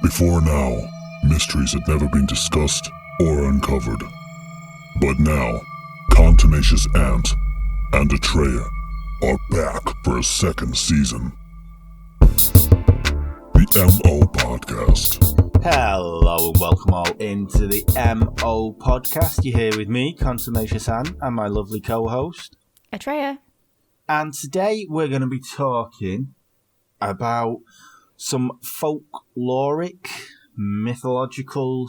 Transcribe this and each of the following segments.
Before now, mysteries had never been discussed or uncovered. But now, Contumacious Ant and Atreya are back for a second season. The MO Podcast. Hello and welcome all into the MO Podcast. You're here with me, Contumacious Ant, and my lovely co-host, Atreya. And today we're going to be talking about some folkloric, mythological,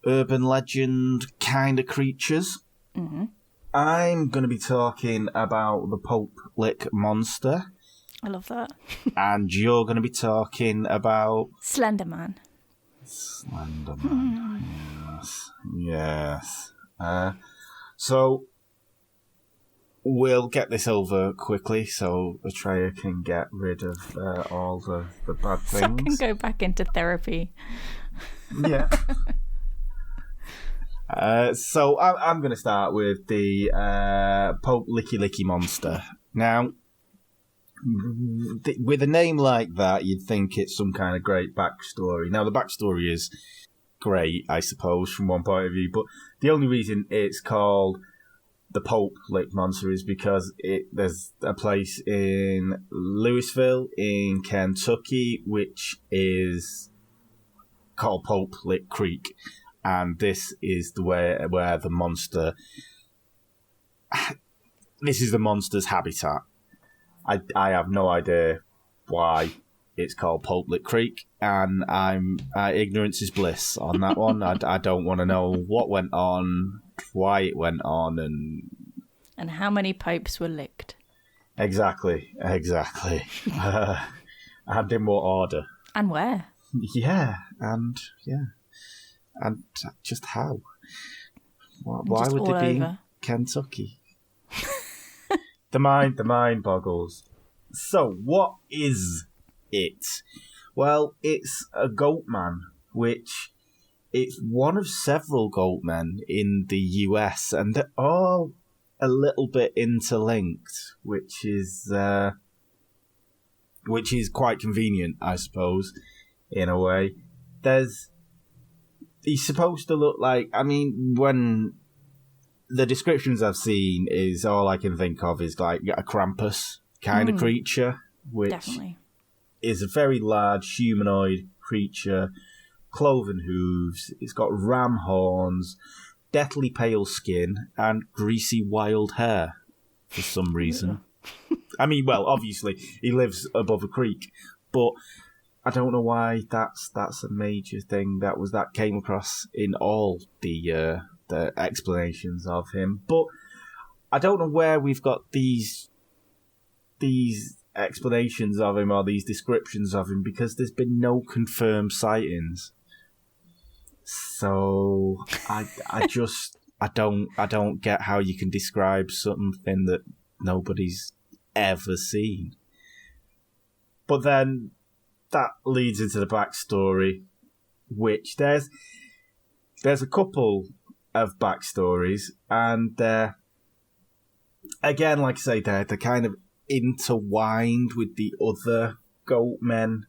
urban legend kind of creatures. Mm-hmm. I'm going to be talking about the Pope Lick monster. I love that. And you're going to be talking about... Slenderman. Slenderman. Yes. So... we'll get this over quickly so Atreya can get rid of all the bad things. So I can go back into therapy. Yeah. So I'm going to start with the Pope Licky monster. Now, with a name like that, you'd think it's some kind of great backstory. Now, the backstory is great, I suppose, from one point of view, but the only reason it's called the Pope Lick monster is because there's a place in Louisville in Kentucky which is called Pope Lick Creek, and this is the way where the monster. This is the monster's habitat. I have no idea why it's called Pope Lick Creek, and ignorance is bliss on that one. I don't want to know what went on, why it went on, and how many popes were licked. Exactly. And in what order. And where. And just how. Why just would they be in Kentucky? The mind boggles. So, what is it? Well, it's a goat man, which it's one of several goat men in the US, and they're all a little bit interlinked, which is quite convenient, I suppose, in a way. He's supposed to look like, when the descriptions I've seen is all I can think of is like a Krampus kind of creature, which definitely is a very large humanoid creature, cloven hooves, it's got ram horns, deathly pale skin, and greasy wild hair for some reason. Obviously he lives above a creek, but I don't know why that's a major thing that came across in all the explanations of him. But I don't know where we've got these explanations of him or these descriptions of him, because there's been no confirmed sightings. So I don't get how you can describe something that nobody's ever seen. But then that leads into the backstory, which there's a couple of backstories, and again, like I say, they're kind of intertwined with the other goat men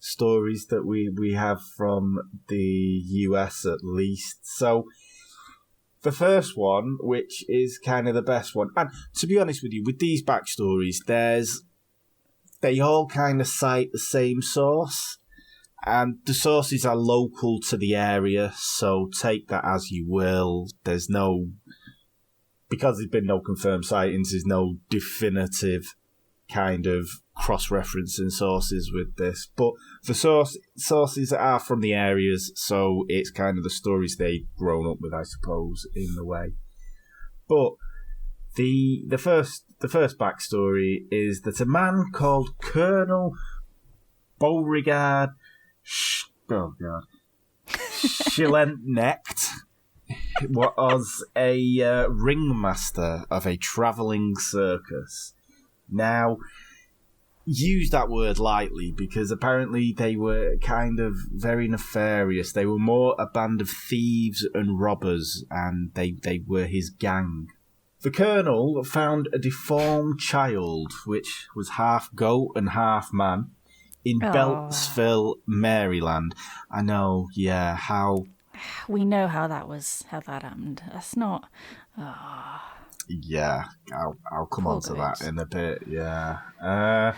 stories that we have from the US at least. So the first one, which is kind of the best one, and to be honest with you, with these backstories, they all kind of cite the same source, and the sources are local to the area, so take that as you will. Because there's been no confirmed sightings, there's no definitive kind of cross-referencing sources with this, but the sources are from the areas, so it's kind of the stories they've grown up with, I suppose, in the way. But the first backstory is that a man called Colonel Beauregard Schillenecht was a ringmaster of a travelling circus. Now, use that word lightly, because apparently they were kind of very nefarious. They were more a band of thieves and robbers, and they were his gang. The colonel found a deformed child, which was half goat and half man, in Oh. Beltsville, Maryland. I know, yeah, how... We know how that happened. That's not... Yeah, I'll come Poor on to goats. that in a bit, yeah.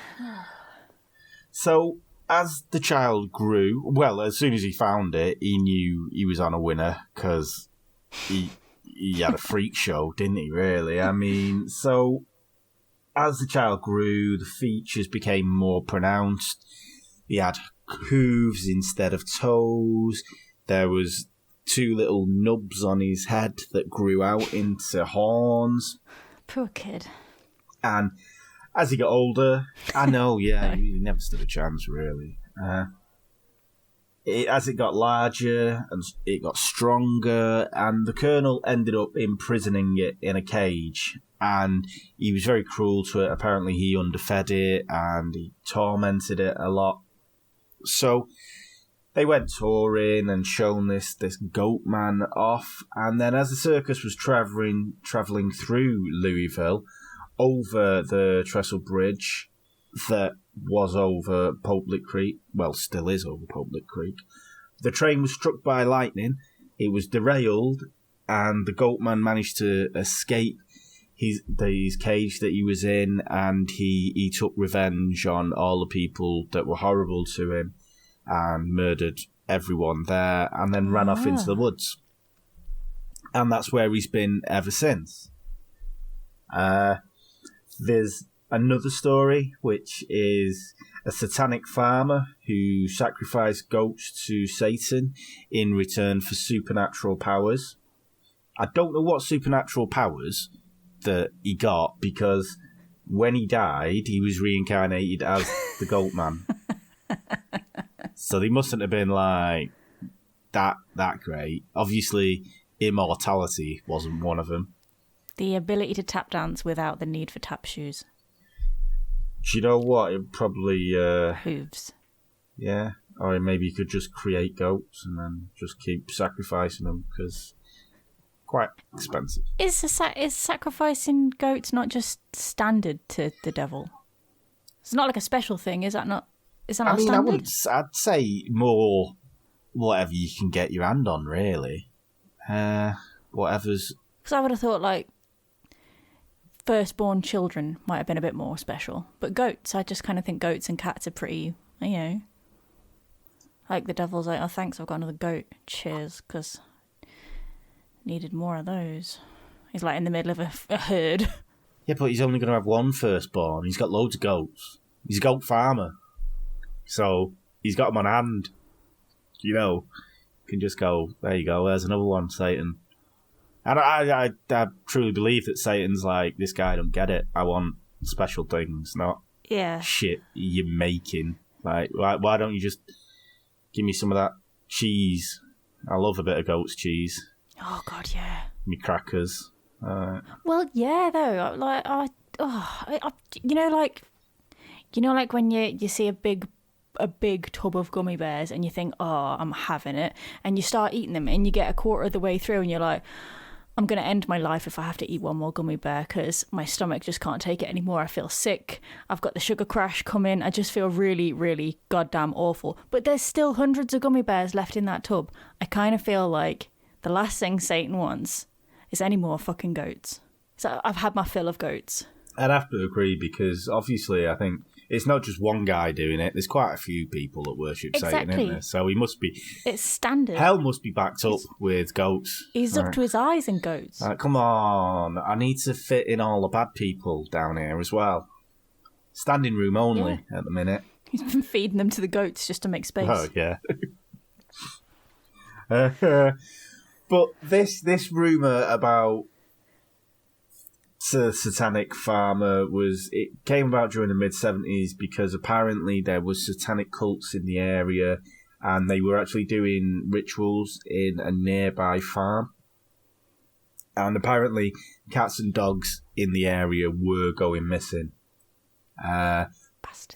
So, as the child grew, well, as soon as he found it, he knew he was on a winner, because he had a freak show, didn't he, really? I mean, so, as the child grew, the features became more pronounced. He had hooves instead of toes. There was 2 little nubs on his head that grew out into horns. Poor kid. And as he got older, I know, yeah, he never stood a chance, really. As it got larger and it got stronger, and the Colonel ended up imprisoning it in a cage. And he was very cruel to it. Apparently, he underfed it and he tormented it a lot. So they went touring and shown this goat man off. And then as the circus was travelling through Louisville, over the trestle bridge that was over Public Creek, well, still is over Public Creek, the train was struck by lightning. It was derailed, and the goat man managed to escape his cage that he was in, and he took revenge on all the people that were horrible to him and murdered everyone there, and then ran off into the woods. And that's where he's been ever since. There's another story, which is a satanic farmer who sacrificed goats to Satan in return for supernatural powers. I don't know what supernatural powers that he got, because when he died, he was reincarnated as the goat man. So they mustn't have been like that great. Obviously, immortality wasn't one of them. The ability to tap dance without the need for tap shoes. Do you know what? It probably... Hooves. Yeah. Or maybe you could just create goats and then just keep sacrificing them, because quite expensive. Is sacrificing goats not just standard to the devil? It's not like a special thing, is that not? Is that not standard? I'd say more whatever you can get your hand on, really. Whatever's... Because I would have thought, like, firstborn children might have been a bit more special. But goats, I just kind of think goats and cats are pretty, you know. Like, the devil's like, oh, thanks, I've got another goat. Cheers, because needed more of those. He's, like, in the middle of a herd. Yeah, but he's only going to have one firstborn. He's got loads of goats. He's a goat farmer. So, he's got them on hand. You know, you can just go, there you go, there's another one, Satan. And I truly believe that Satan's like, this guy don't get it. I want special things, not shit you're making. Like, why don't you just give me some of that cheese? I love a bit of goat's cheese. Oh, God, yeah. Me crackers. Well, yeah, though. Like, you know, like when you see a big tub of gummy bears and you think, oh, I'm having it, and you start eating them and you get a quarter of the way through and you're like, I'm going to end my life if I have to eat one more gummy bear because my stomach just can't take it anymore. I feel sick. I've got the sugar crash coming. I just feel really, really goddamn awful. But there's still hundreds of gummy bears left in that tub. I kind of feel like the last thing Satan wants is any more fucking goats. So I've had my fill of goats. I'd have to agree, because obviously I think it's not just one guy doing it. There's quite a few people that worship Satan, isn't there? So he must be... It's standard. Hell must be backed up with goats. He's up to his eyes in goats. Come on. I need to fit in all the bad people down here as well. Standing room only at the minute. He's been feeding them to the goats just to make space. Oh, yeah. But this rumour about satanic farmer it came about during the mid-70s because apparently there was satanic cults in the area and they were actually doing rituals in a nearby farm. And apparently cats and dogs in the area were going missing.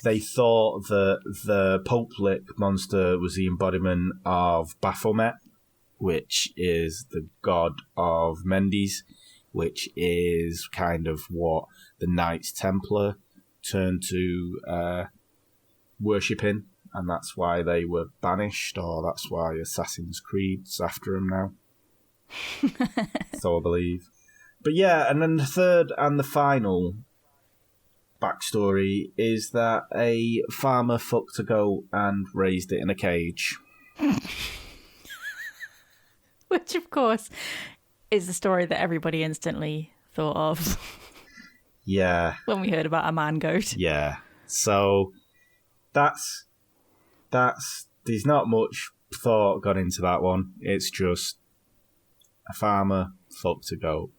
They thought that the Pope Lick monster was the embodiment of Baphomet, which is the god of Mendes, which is kind of what the Knights Templar turned to worshipping, and that's why they were banished, or that's why Assassin's Creed's after them now. So I believe. But yeah, and then the third and the final backstory is that a farmer fucked a goat and raised it in a cage. Which, of course, is the story that everybody instantly thought of. Yeah. When we heard about a man goat. Yeah. So that's there's not much thought gone into that one. It's just a farmer fucked a goat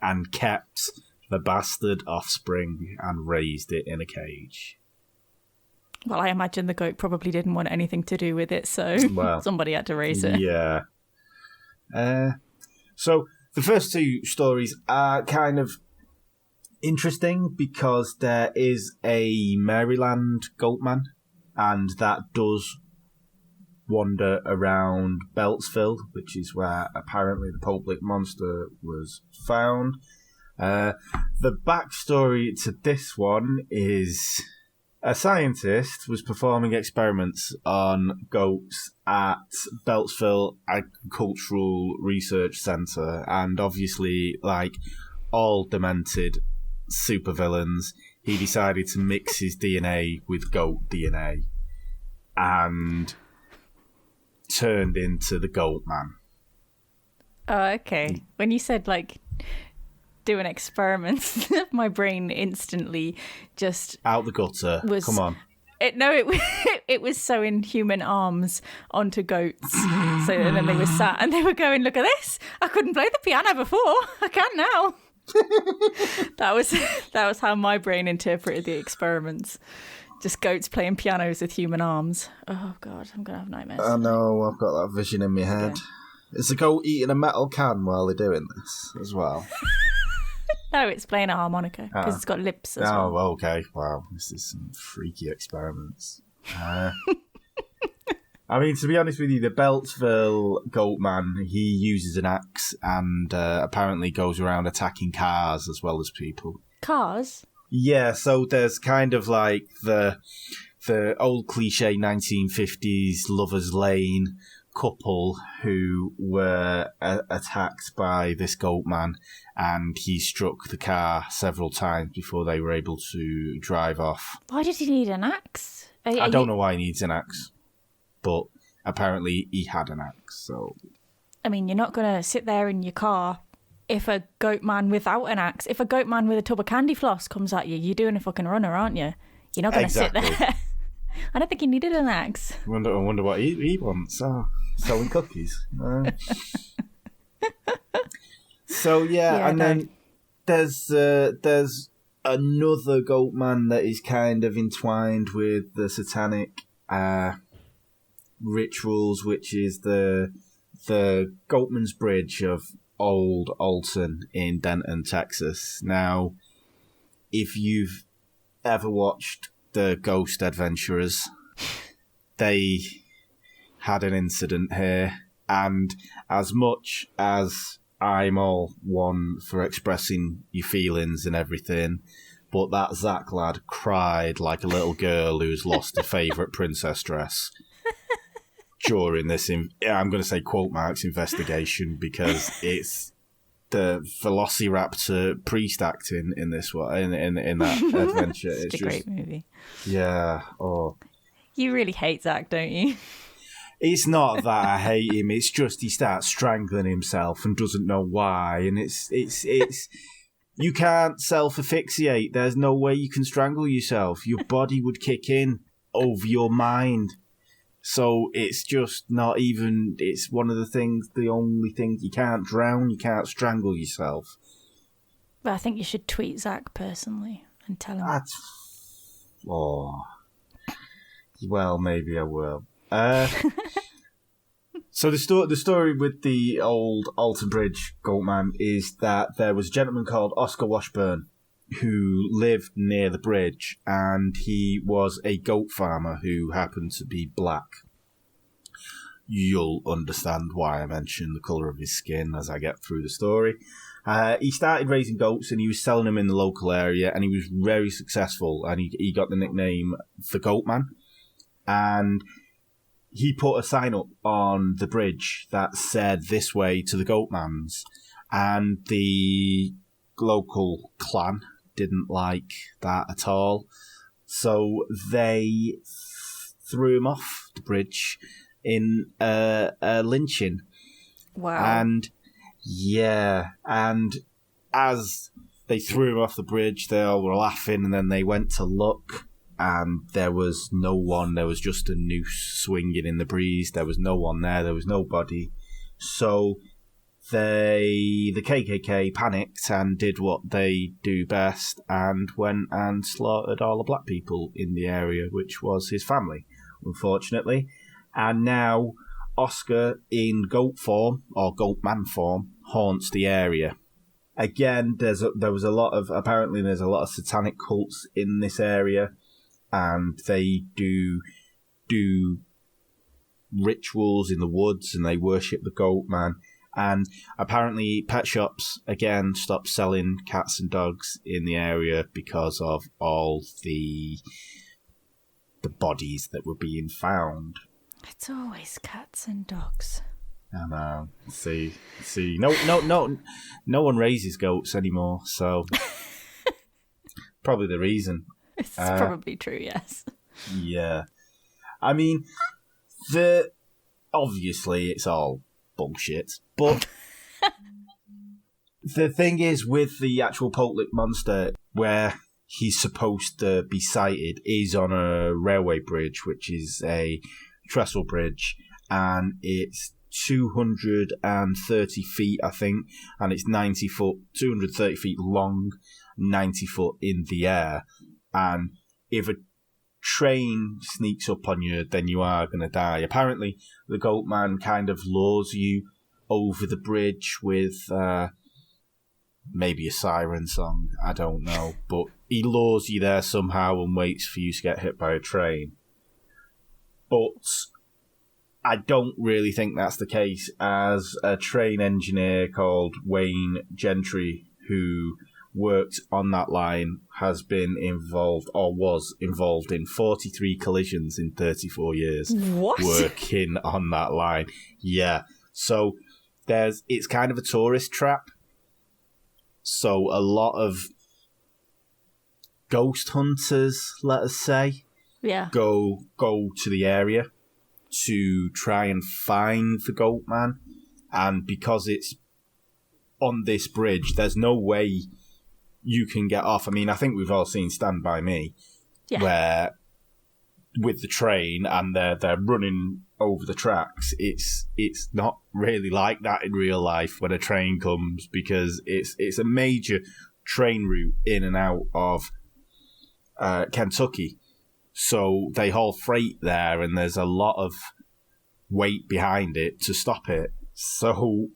and kept the bastard offspring and raised it in a cage. Well, I imagine the goat probably didn't want anything to do with it, so somebody had to raise it. Yeah. So the first two stories are kind of interesting because there is a Maryland goatman, and that does wander around Beltsville, which is where apparently the public monster was found. The backstory to this one is a scientist was performing experiments on goats at Beltsville Agricultural Research Centre, and obviously, like all demented supervillains, he decided to mix his DNA with goat DNA and turned into the Goat Man. Oh, okay. When you said, like, doing experiments, my brain instantly just... Out the gutter. Come on. It was sewing human arms onto goats. So and then they were sat and they were going, look at this. I couldn't play the piano before. I can now. That was how my brain interpreted the experiments. Just goats playing pianos with human arms. Oh, God, I'm going to have nightmares. I know, I've got that vision in my head. Okay. Is the goat eating a metal can while they're doing this as well? No, it's playing a harmonica because it's got lips as well. Oh, okay. Wow, this is some freaky experiments. I mean, to be honest with you, the Beltsville Goatman, he uses an axe and apparently goes around attacking cars as well as people. Cars? Yeah, so there's kind of like the old cliche 1950s Lover's Lane couple who were attacked by this Goatman, and he struck the car several times before they were able to drive off. Why did he need an axe? I don't know why he needs an axe, but apparently he had an axe, so... I mean, you're not going to sit there in your car if a goat man without an axe, if a goat man with a tub of candy floss comes at you, you're doing a fucking runner, aren't you? You're not going to sit there. I don't think he needed an axe. I wonder what he wants. Oh, selling cookies. So yeah, and then there's another goat man that is kind of entwined with the satanic rituals, which is the Goatman's Bridge of Old Alton in Denton, Texas. Now, if you've ever watched the Ghost Adventurers, they had an incident here, and as much as I'm all one for expressing your feelings and everything, but that Zach lad cried like a little girl who's lost a favourite princess dress during this, I'm going to say quote marks, investigation, because it's the Velociraptor priest acting in this one, in that adventure. It's a great movie. Yeah. Oh. You really hate Zach, don't you? It's not that I hate him. It's just he starts strangling himself and doesn't know why. And it's you can't self-asphyxiate. There's no way you can strangle yourself. Your body would kick in over your mind. So it's just not even, it's one of the only things, you can't drown, you can't strangle yourself. But I think you should tweet Zach personally and tell him. Well, maybe I will. So the story with the old Alton Bridge Goatman is that there was a gentleman called Oscar Washburn who lived near the bridge, and he was a goat farmer who happened to be black. You'll understand why I mention the colour of his skin as I get through the story. He started raising goats and he was selling them in the local area, and he was very successful, and he got the nickname the Goat Man. And he put a sign up on the bridge that said "This way to the Goat Man's," and the local clan didn't like that at all, so they threw him off the bridge in a lynching. Wow. And as they threw him off the bridge, they all were laughing, and then they went to look, and there was no one. There was just a noose swinging in the breeze. There was no one there. There was nobody. So the KKK panicked and did what they do best and went and slaughtered all the black people in the area, which was his family, unfortunately. And now Oscar, in goat form, or goat man form, haunts the area. Again, there's a lot of satanic cults in this area, and they do rituals in the woods, and they worship the goat man. And apparently pet shops, again, stopped selling cats and dogs in the area because of all the bodies that were being found. It's always cats and dogs. I know. See. No one raises goats anymore, so probably the reason. It's probably true, yes. Yeah. I mean, obviously it's all bullshit, but the thing is, with the actual Potlick monster, where he's supposed to be sighted is on a railway bridge, which is a trestle bridge, and it's 230 feet, I think, and it's 90 foot, 230 feet long, 90 foot in the air. And if a train sneaks up on you, then you are going to die. Apparently, the Goat Man kind of lures you over the bridge with maybe a siren song, I don't know, but he lures you there somehow and waits for you to get hit by a train. But I don't really think that's the case, as a train engineer called Wayne Gentry, who worked on that line, has been involved, or was involved, in 43 collisions in 34 years. What? Working on that line. Yeah. So it's kind of a tourist trap. So a lot of ghost hunters, let us say, go to the area to try and find the Goat Man. And because it's on this bridge, there's no way you can get off. I mean, I think we've all seen Stand By Me, where with the train and they're running over the tracks. It's not really like that in real life when a train comes, because it's a major train route in and out of Kentucky. So they haul freight there, and there's a lot of weight behind it to stop it. So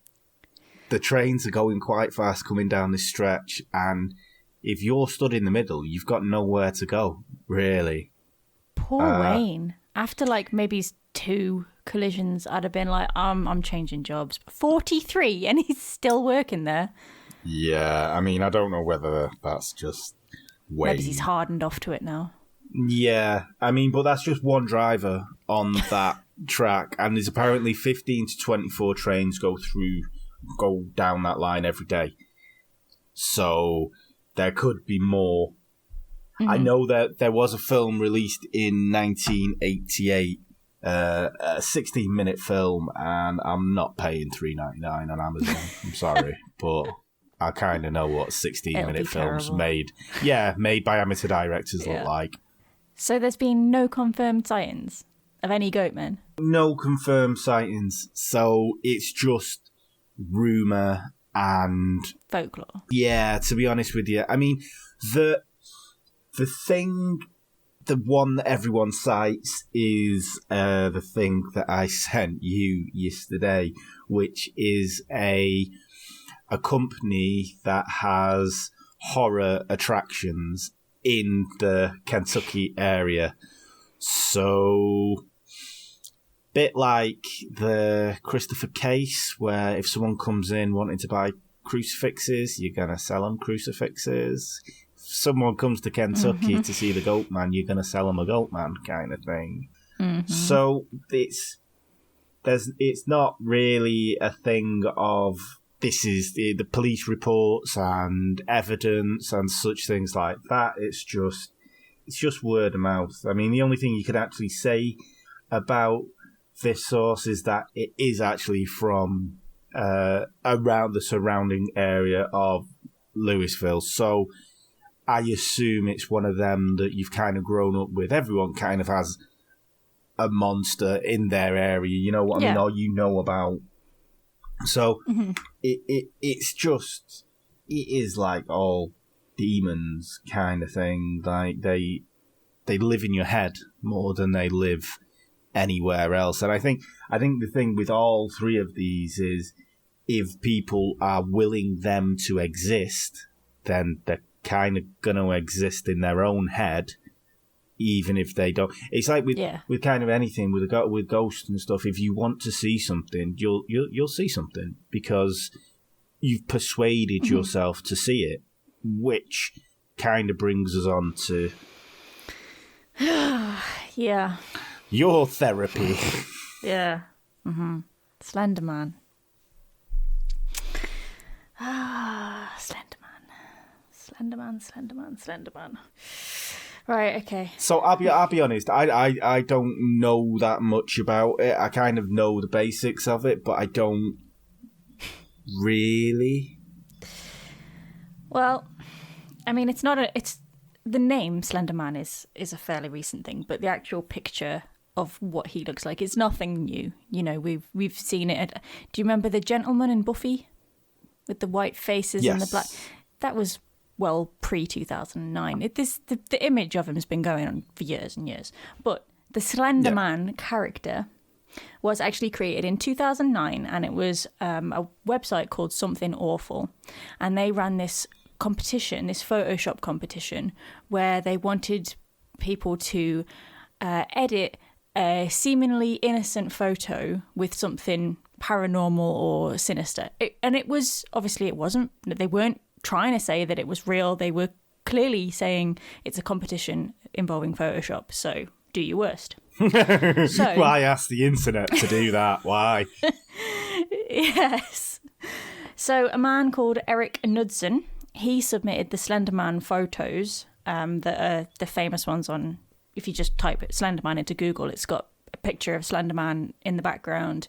the trains are going quite fast coming down this stretch, and if you're stood in the middle, you've got nowhere to go, really. Poor Wayne. After maybe 2 collisions, I'd have been like, I'm changing jobs. 43, and he's still working there. Yeah, I mean, I don't know whether that's just Wayne. Maybe he's hardened off to it now. Yeah, I mean, but that's just one driver on that track, and there's apparently 15 to 24 trains go down that line every day. So there could be more. Mm-hmm. I know that there was a film released in 1988, a 16-minute film, and I'm not paying $3.99 on Amazon. I'm sorry, but I kind of know what 16-minute films made by amateur directors look like. So there's been no confirmed sightings of any goatmen? No confirmed sightings, so it's just rumour and folklore. Yeah, to be honest with you. I mean, the one that everyone cites is the thing that I sent you yesterday, which is a company that has horror attractions in the Kentucky area. So, bit like the Christopher case, where if someone comes in wanting to buy crucifixes, you're going to sell them crucifixes. If someone comes to Kentucky to see the goat man, you're going to sell them a goat man kind of thing. So it's not really a thing of this is the police reports and evidence and such things like that. It's just word of mouth. I mean, the only thing you could actually say about this source is that it is actually from around the surrounding area of Louisville. So I assume it's one of them that you've kind of grown up with. Everyone kind of has a monster in their area, you know what I mean, or you know about. So it's just, it is like all demons kind of thing. Like they live in your head more than they live anywhere else. And I think the thing with all three of these is if people are willing them to exist, then they're kind of going to exist in their own head, even if they don't. It's like with kind of anything with ghosts and stuff. If you want to see something, you'll see something because you've persuaded yourself to see it, which kind of brings us on to your therapy. Slenderman. Slenderman. Right, okay. So I'll be honest. I don't know that much about it. I kind of know the basics of it, but I don't really. Well, I mean, it's the name Slenderman is a fairly recent thing, but the actual picture of what he looks like is nothing new. You know, we've seen it. Do you remember the gentleman in Buffy with the white faces and the black? That was pre-2009. The image of him has been going on for years and years. But the Slenderman character was actually created in 2009, and it was a website called Something Awful, and they ran this competition, this Photoshop competition, where they wanted people to edit a seemingly innocent photo with something paranormal or sinister. It was, obviously it wasn't. They weren't trying to say that it was real. They were clearly saying it's a competition involving Photoshop, so do your worst. Why ask the internet to do that? Why? Yes. So a man called Eric Knudsen, he submitted the Slenderman photos that are the famous ones on, if you just type Slenderman into Google, it's got a picture of Slenderman in the background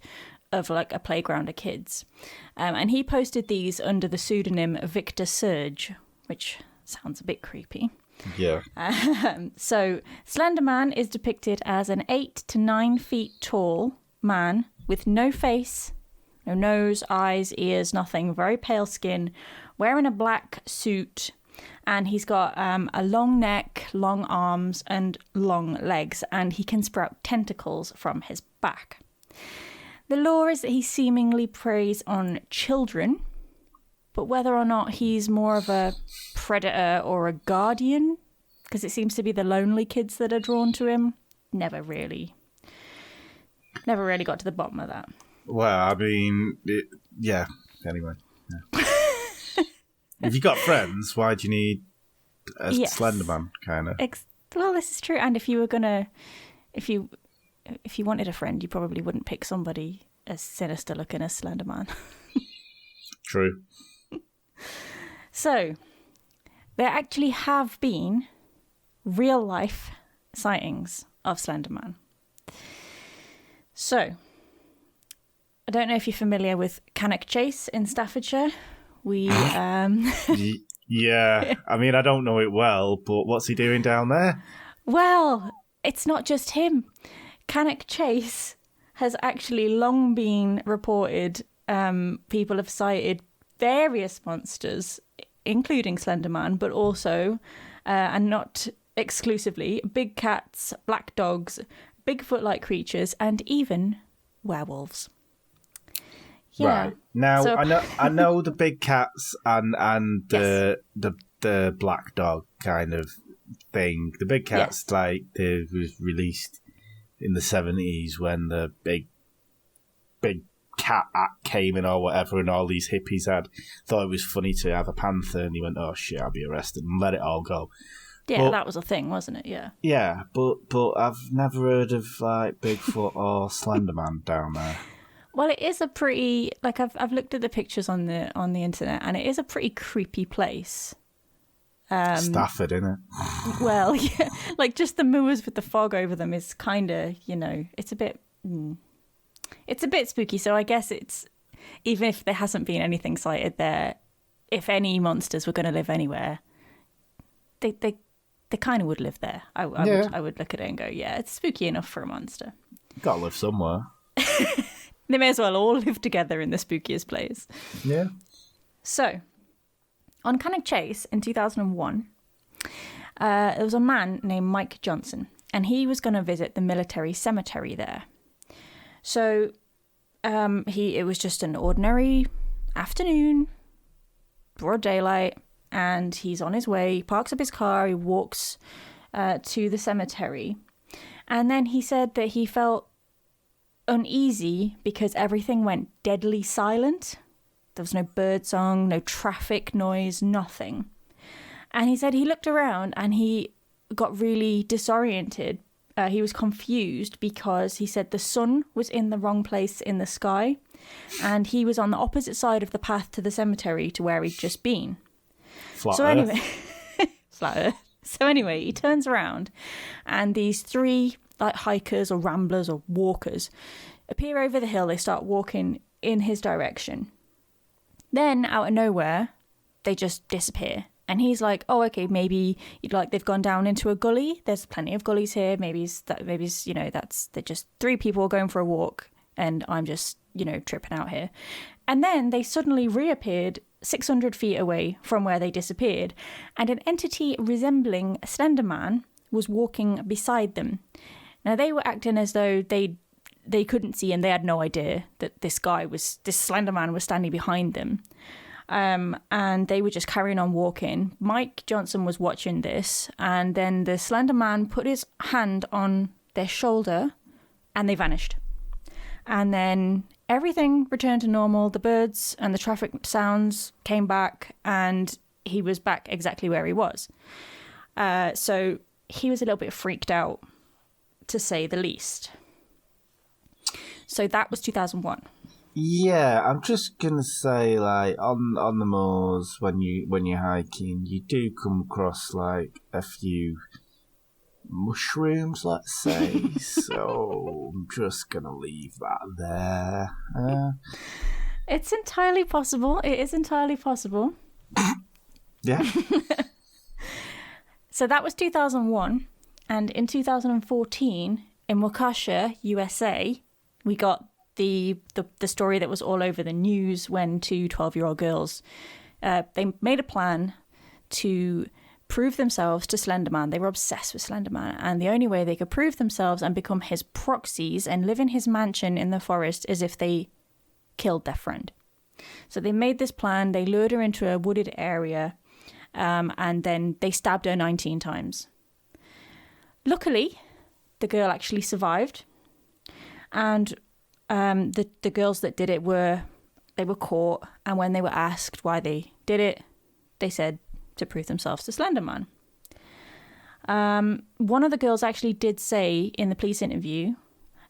of like a playground of kids. And he posted these under the pseudonym Victor Surge, which sounds a bit creepy. Yeah. So Slenderman is depicted as an 8 to 9 feet tall man with no face, no nose, eyes, ears, nothing, very pale skin, wearing a black suit, and he's got a long neck, long arms, and long legs, and he can sprout tentacles from his back. The lore is that he seemingly preys on children, but whether or not he's more of a predator or a guardian, because it seems to be the lonely kids that are drawn to him, never really got to the bottom of that. Well, I mean, anyway. Yeah. If you got friends, why do you need a Slenderman, kind of? Well, this is true. And if you wanted a friend, you probably wouldn't pick somebody as sinister looking as Slenderman. True. So, there actually have been real life sightings of Slenderman. So, I don't know if you're familiar with Cannock Chase in Staffordshire. Yeah, I mean, I don't know it well, but what's he doing down there? Well, it's not just him. Cannock Chase has actually long been reported. People have cited various monsters, including Slenderman, but also, and not exclusively, big cats, black dogs, Bigfoot-like creatures, and even werewolves. Yeah. Right. Now, so, I know the big cats and the black dog kind of thing. The big cats, like, they was released in the 70s when the big cat act came in or whatever, and all these hippies thought it was funny to have a panther, and he went, "Oh shit, I'll be arrested," and let it all go. Yeah, but, that was a thing, wasn't it? Yeah. Yeah, but I've never heard of like Bigfoot or Slenderman down there. Well, it is a pretty I've looked at the pictures on the internet, and it is a pretty creepy place. Stafford, innit? Well, yeah, like just the moors with the fog over them is kind of, it's a bit spooky. So I guess it's, even if there hasn't been anything sighted there, if any monsters were going to live anywhere, they kind of would live there. I would look at it and go, yeah, it's spooky enough for a monster. Gotta live somewhere. They may as well all live together in the spookiest place. Yeah. So, on Cannock Chase in 2001, there was a man named Mike Johnson, and he was going to visit the military cemetery there. So, it was just an ordinary afternoon, broad daylight, and he's on his way, he parks up his car, he walks to the cemetery, and then he said that he felt uneasy because everything went deadly silent. There was no bird song, no traffic noise, nothing. And he said he looked around and he got really disoriented. He was confused because he said the sun was in the wrong place in the sky, and he was on the opposite side of the path to the cemetery to where he'd just been. Flat Earth. Flat Earth. So anyway, he turns around, and these three hikers or ramblers or walkers appear over the hill. They start walking in his direction. Then out of nowhere, they just disappear. And he's like, "Oh, okay, maybe they've gone down into a gully. There's plenty of gullies here. Maybe they're just three people going for a walk, and I'm just tripping out here." And then they suddenly reappeared 600 feet away from where they disappeared, and an entity resembling a Slenderman was walking beside them. Now they were acting as though they couldn't see, and they had no idea that this Slenderman was standing behind them. And they were just carrying on walking. Mike Johnson was watching this, and then the Slenderman put his hand on their shoulder, and they vanished. And then everything returned to normal. The birds and the traffic sounds came back, and he was back exactly where he was. So he was a little bit freaked out, to say the least. So that was 2001. Yeah, I'm just gonna say, like, on the moors when you're hiking, you do come across like a few mushrooms, let's say. So I'm just gonna leave that there. It's entirely possible. It is entirely possible. Yeah. So that was 2001, and in 2014, in Waukesha, USA, we got the story that was all over the news when two 12-year-old girls, they made a plan to prove themselves to Slenderman. They were obsessed with Slenderman, and the only way they could prove themselves and become his proxies and live in his mansion in the forest is if they killed their friend. So they made this plan. They lured her into a wooded area, and then they stabbed her 19 times. Luckily, the girl actually survived, and the girls that did it were caught, and when they were asked why they did it, they said to prove themselves to Slenderman. One of the girls actually did say in the police interview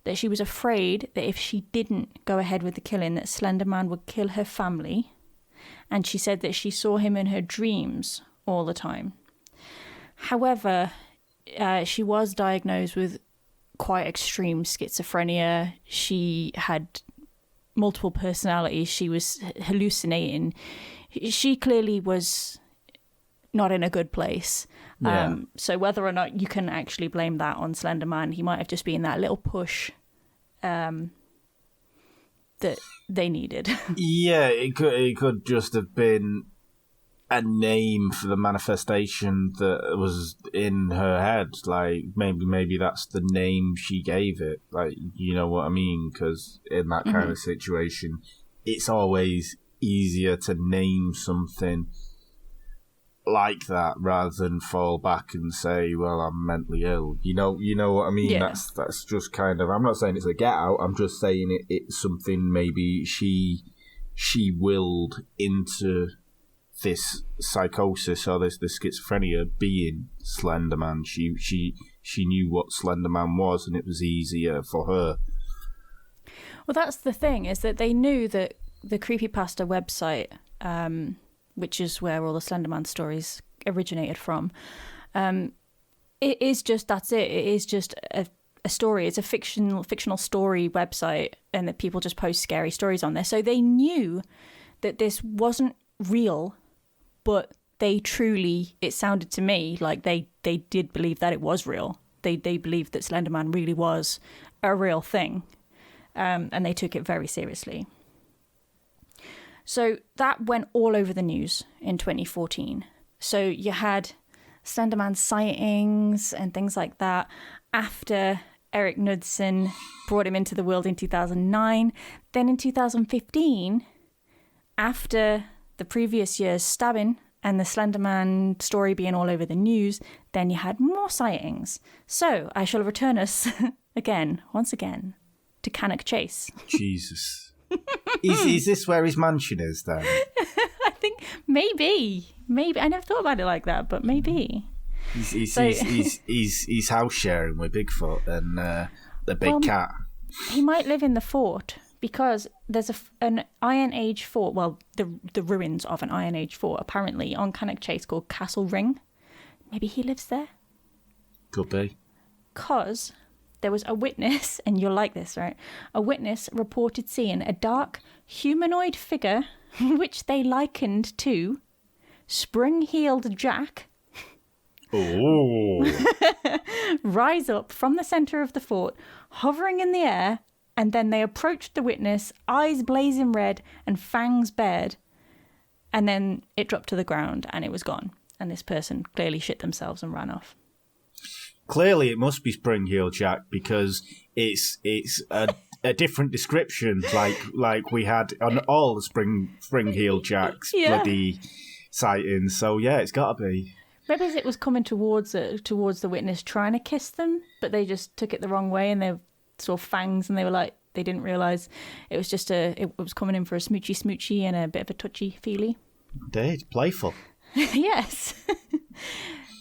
that she was afraid that if she didn't go ahead with the killing, that Slenderman would kill her family, and she said that she saw him in her dreams all the time. However, she was diagnosed with quite extreme schizophrenia. She had multiple personalities. She was hallucinating. She clearly was not in a good place. Yeah. So whether or not you can actually blame that on Slenderman, he might have just been that little push that they needed. Yeah, it could just have been a name for the manifestation that was in her head. Like, maybe that's the name she gave it. Like, you know what I mean? Because in that kind of situation, it's always easier to name something like that, rather than fall back and say, "Well, I'm mentally ill." You know what I mean? Yeah. That's just kind of. I'm not saying it's a get out. I'm just saying it's something maybe she willed into this psychosis or this schizophrenia being Slenderman. She knew what Slenderman was, and it was easier for her. Well, that's the thing, is that they knew that the creepypasta website, which is where all the Slenderman stories originated from, it is just, that's it. It is just a story. It's a fictional story website, and that people just post scary stories on there. So they knew that this wasn't real, but they truly, it sounded to me like they did believe that it was real. They believed that Slenderman really was a real thing. And they took it very seriously. So that went all over the news in 2014. So you had Slenderman sightings and things like that after Eric Knudsen brought him into the world in 2009. Then in 2015, after the previous year's stabbing and the Slenderman story being all over the news, then you had more sightings. So I shall return us once again, to Cannock Chase. Jesus. Is this where his mansion is then? I think maybe. I never thought about it like that, but maybe. He's house sharing with Bigfoot and the big cat. He might live in the fort because there's an Iron Age fort, well, the ruins of an Iron Age fort apparently on Cannock Chase called Castle Ring. Maybe he lives there. Could be. Because there was a witness, and you'll like this, right? A witness reported seeing a dark humanoid figure, which they likened to Spring-Heeled Jack, rise up from the centre of the fort, hovering in the air, and then they approached the witness, eyes blazing red and fangs bared, and then it dropped to the ground and it was gone. And this person clearly shit themselves and ran off. Clearly, it must be Spring-Heeled Jack because it's a different description, like we had on all the Spring-Heeled Jack's bloody sightings. So yeah, it's got to be. Maybe it was coming towards the witness, trying to kiss them, but they just took it the wrong way, and they saw fangs, and they were like, they didn't realise it was just it was coming in for a smoochy and a bit of a touchy feely. Indeed, playful. Yes.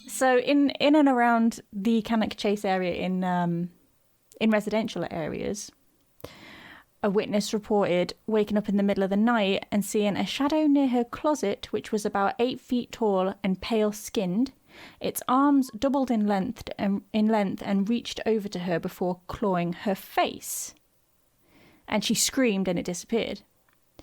So in and around the Cannock Chase area in residential areas, a witness reported waking up in the middle of the night and seeing a shadow near her closet, which was about 8 feet tall and pale-skinned. Its arms doubled in length and reached over to her before clawing her face. And she screamed and it disappeared.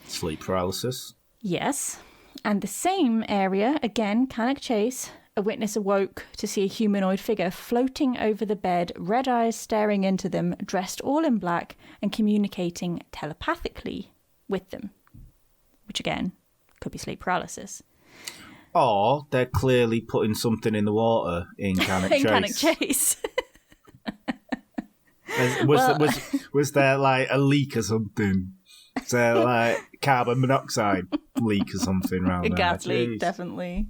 Sleep paralysis. Yes. And the same area, again, Cannock Chase, a witness awoke to see a humanoid figure floating over the bed, red eyes staring into them, dressed all in black and communicating telepathically with them. Which, again, could be sleep paralysis. Or they're clearly putting something in the water in Cannock Chase. In Cannock Chase. Was there like a leak or something? Is there like carbon monoxide leak or something around A there? gas leak, Jeez. definitely.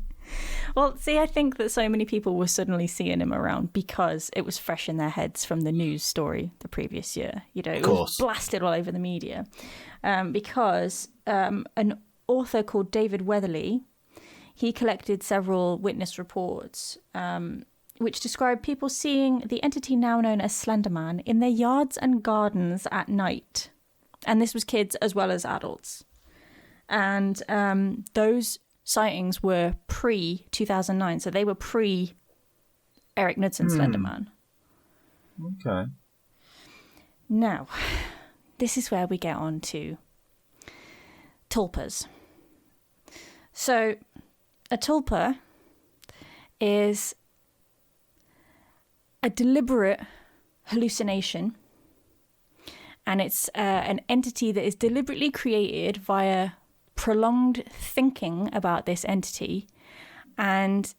Well, see, I think that so many people were suddenly seeing him around because it was fresh in their heads from the news story the previous year. You know, it was blasted all over the media. Because an author called David Weatherly, he collected several witness reports which describe people seeing the entity now known as Slenderman in their yards and gardens at night. And this was kids as well as adults. And those sightings were pre-2009, so they were pre-Eric Knudsen Slenderman. Okay. Now, this is where we get on to tulpas. So, a tulpa is a deliberate hallucination, and it's an entity that is deliberately created via prolonged thinking about this entity, and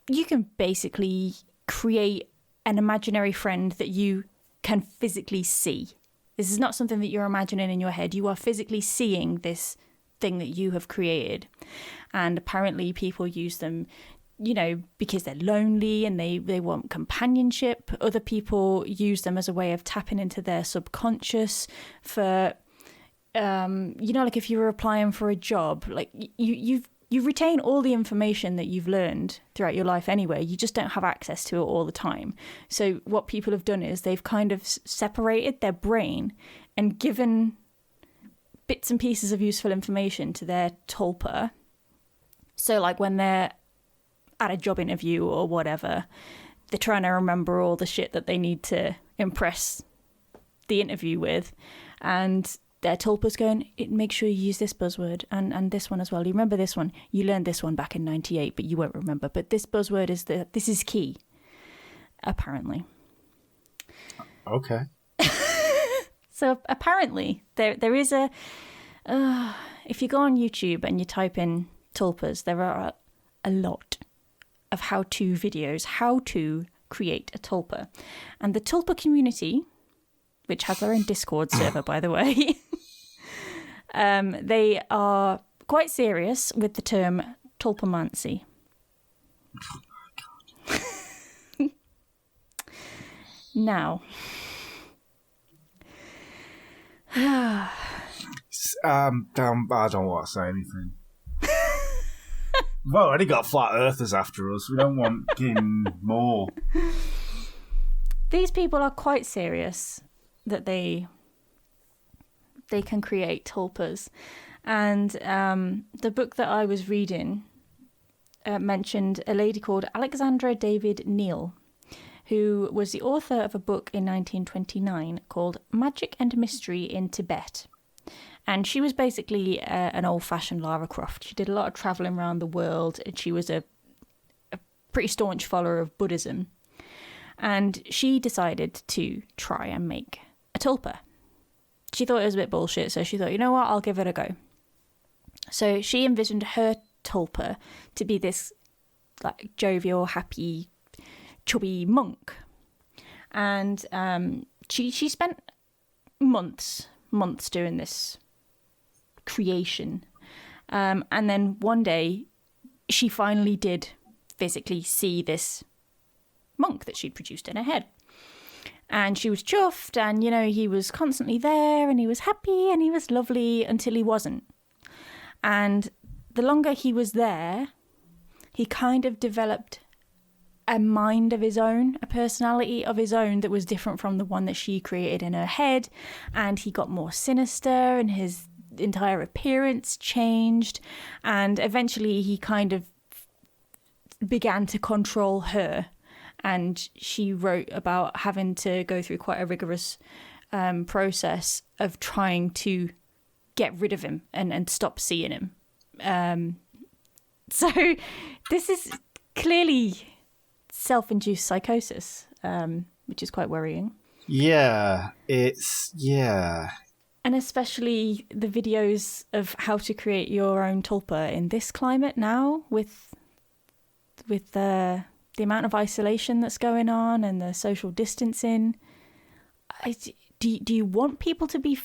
you can basically create an imaginary friend that you can physically see. This is not something that you're imagining in your head. You are physically seeing this thing that you have created. And apparently people use them, you know, because they're lonely and they want companionship. Other people use them as a way of tapping into their subconscious for, you know, like if you were applying for a job, like you retain all the information that you've learned throughout your life anyway. You just don't have access to it all the time. So what people have done is they've kind of separated their brain and given bits and pieces of useful information to their tulpa. So like when they're at a job interview or whatever, they're trying to remember all the shit that they need to impress the interview with, and their tulpa's going, make sure you use this buzzword and this one as well. You remember this one? You learned this one back in 98, but you won't remember. But this buzzword this is key, apparently. Okay. So apparently there is a, if you go on YouTube and you type in tulpas, there are a lot of how-to videos, how to create a tulpa. And the tulpa community, which has their own Discord server, by the way, they are quite serious with the term tulpamancy. Now, I don't want to say anything. We've already got flat earthers after us. We don't want more. These people are quite serious that they can create tulpas. And the book that I was reading mentioned a lady called Alexandra David Neal, who was the author of a book in 1929 called Magic and Mystery in Tibet. And she was basically an old-fashioned Lara Croft. She did a lot of travelling around the world, and she was a pretty staunch follower of Buddhism. And she decided to try and make a tulpa. She thought it was a bit bullshit, so she thought, you know what, I'll give it a go. So she envisioned her tulpa to be this like jovial, happy, chubby monk. And she spent months doing this creation. And then one day she finally did physically see this monk that she'd produced in her head. And she was chuffed, and, you know, he was constantly there, and he was happy, and he was lovely until he wasn't. And the longer he was there, he kind of developed a mind of his own, a personality of his own that was different from the one that she created in her head. And he got more sinister, and his entire appearance changed. And eventually he kind of began to control her. And she wrote about having to go through quite a rigorous process of trying to get rid of him and stop seeing him. So this is clearly self-induced psychosis, which is quite worrying. Yeah. And especially the videos of how to create your own tulpa in this climate now with the amount of isolation that's going on and the social distancing. Do you want people to be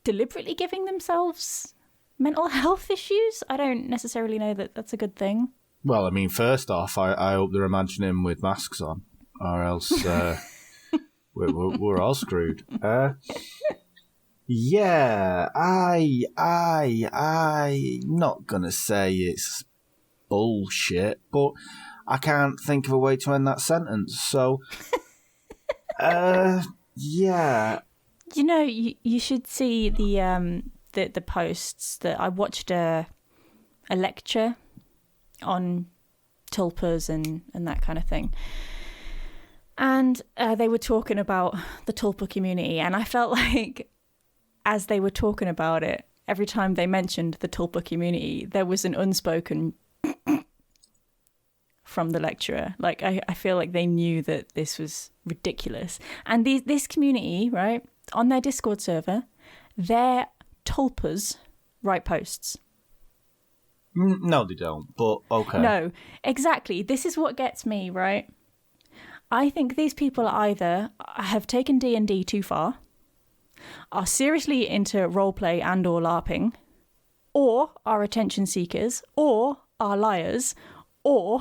deliberately giving themselves mental health issues? I don't necessarily know that that's a good thing. Well, I mean, first off, I hope they're imagining with masks on, or else we're all screwed. Yeah, I'm not gonna say it's bullshit, but I can't think of a way to end that sentence. So, yeah. You know, you should see the posts that I watched a lecture on tulpas and that kind of thing. And they were talking about the tulpa community, and I felt like as they were talking about it, every time they mentioned the tulpa community, there was an unspoken from the lecturer. Like, I feel like they knew that this was ridiculous. And this community, right, on their Discord server, their tulpas write posts. No, they don't, but okay. No, exactly. This is what gets me, right? I think these people either have taken D&D too far, are seriously into roleplay and or LARPing, or are attention seekers, or are liars, or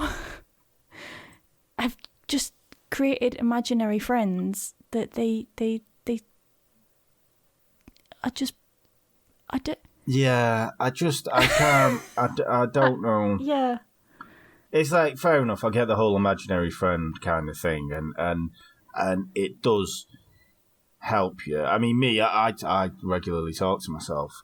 have just created imaginary friends that they are just, I don't. Yeah, I can't, I don't know. Yeah. It's like, fair enough, I get the whole imaginary friend kind of thing, and it does help you. I mean, me, I regularly talk to myself.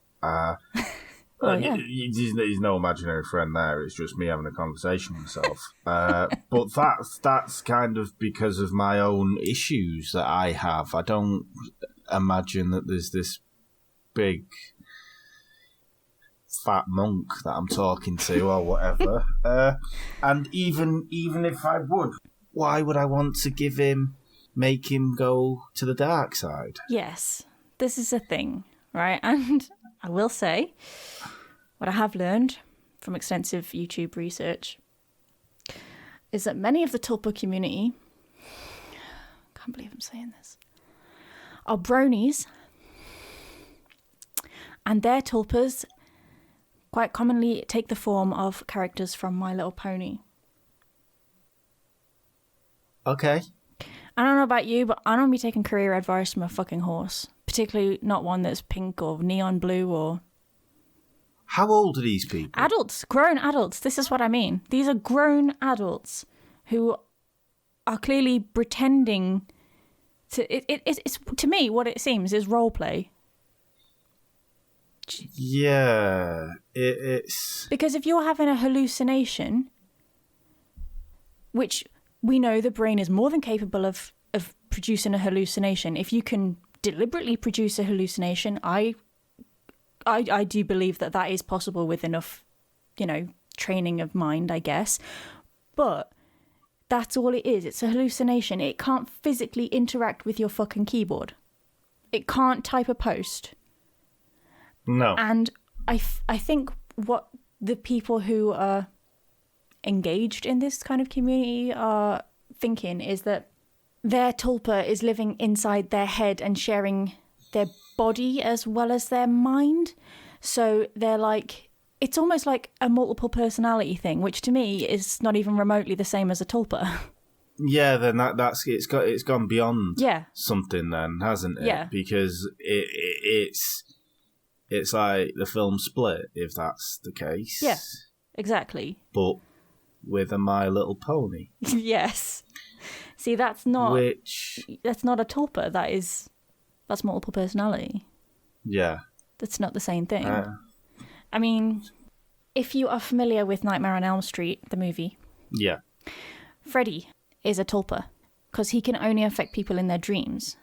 Well, yeah. There's no imaginary friend there. It's just me having a conversation with myself. But that's kind of because of my own issues that I have. I don't imagine that there's this big fat monk that I'm talking to or whatever. And even if I would, why would I want to make him go to the dark side? Yes, this is a thing, right? And I will say, what I have learned from extensive YouTube research is that many of the Tulpa community, I can't believe I'm saying this, are bronies, and their Tulpas quite commonly take the form of characters from My Little Pony. Okay. I don't know about you, but I don't be taking career advice from a fucking horse. Particularly not one that's pink or neon blue or... How old are these people? Adults, grown adults. This is what I mean. These are grown adults who are clearly pretending to... It's to me, what it seems is role play. Yeah, it's... Because if you're having a hallucination, which we know the brain is more than capable of producing a hallucination. If you can deliberately produce a hallucination, I do believe that is possible with enough, training of mind, I guess. But that's all it is. It's a hallucination. It can't physically interact with your fucking keyboard. It can't type a post. No. And I think what the people who are engaged in this kind of community are thinking is that their tulpa is living inside their head and sharing their body as well as their mind. So they're like, it's almost like a multiple personality thing, which to me is not even remotely the same as a tulpa. Yeah, then it's gone beyond something then, hasn't it? Yeah. Because it's like the film Split, if that's the case. Yeah, exactly. But with a My Little Pony. Yes. See, that's not a tulpa. That's multiple personality. Yeah. That's not the same thing. I mean, if you are familiar with Nightmare on Elm Street, the movie. Yeah. Freddy is a tulpa because he can only affect people in their dreams.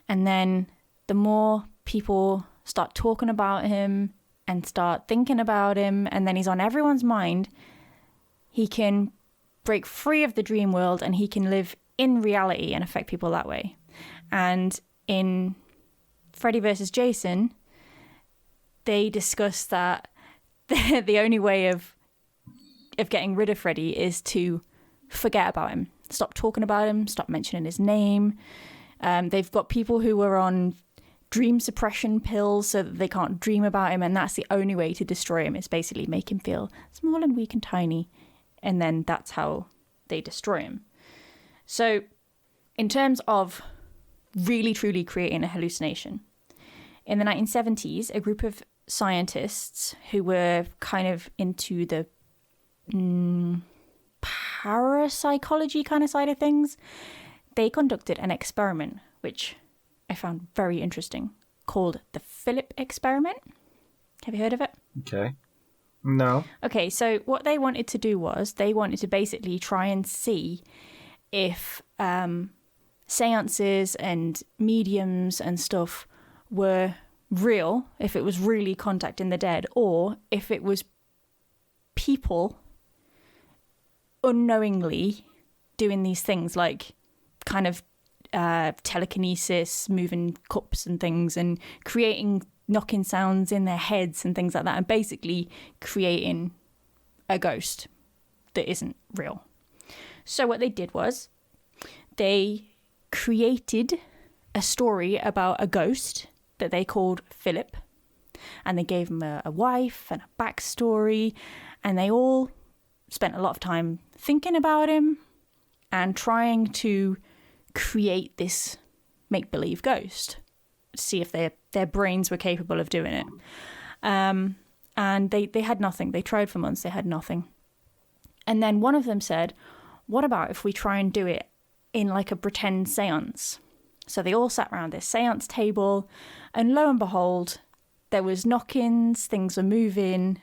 And then the more people start talking about him and start thinking about him, and then he's on everyone's mind, he can break free of the dream world and he can live in reality and affect people that way. And in Freddy vs. Jason, they discuss that the only way of getting rid of Freddy is to forget about him. Stop talking about him, stop mentioning his name. They've got people who are on dream suppression pills so that they can't dream about him, and that's the only way to destroy him, is basically make him feel small and weak and tiny, and then that's how they destroy him. So in terms of really truly creating a hallucination, in the 1970s, a group of scientists who were kind of into the parapsychology kind of side of things, they conducted an experiment which I found very interesting, called the Philip experiment. Have you heard of it? Okay. No. Okay, so what they wanted to do was they wanted to basically try and see if seances and mediums and stuff were real, if it was really contacting the dead, or if it was people unknowingly doing these things, like kind of telekinesis, moving cups and things, and creating knocking sounds in their heads and things like that, and basically creating a ghost that isn't real. So what they did was they created a story about a ghost that they called Philip, and they gave him a wife and a backstory, and they all spent a lot of time thinking about him and trying to create this make-believe ghost, see if their brains were capable of doing it. And they had nothing. They tried for months, they had nothing. And then one of them said, what about if we try and do it in like a pretend seance? So they all sat around this seance table, and lo and behold, there was knock-ins, things were moving,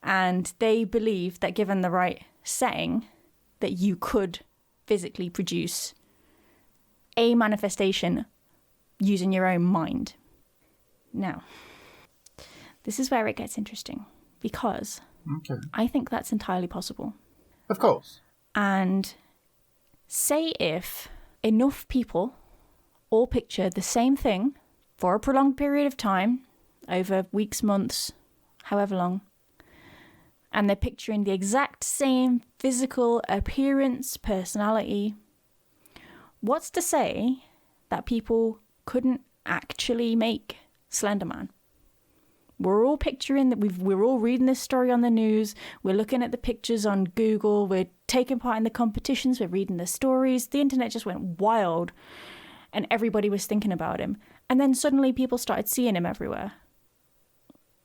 and they believed that given the right setting, that you could physically produce a manifestation using your own mind. Now, this is where it gets interesting, because I think that's entirely possible. Of course. And say if enough people all picture the same thing for a prolonged period of time, over weeks, months, however long, and they're picturing the exact same physical appearance, personality, what's to say that people couldn't actually make Slenderman? We're all picturing that we're all reading this story on the news, we're looking at the pictures on Google, we're taking part in the competitions, we're reading the stories, the internet just went wild, and everybody was thinking about him. And then suddenly people started seeing him everywhere.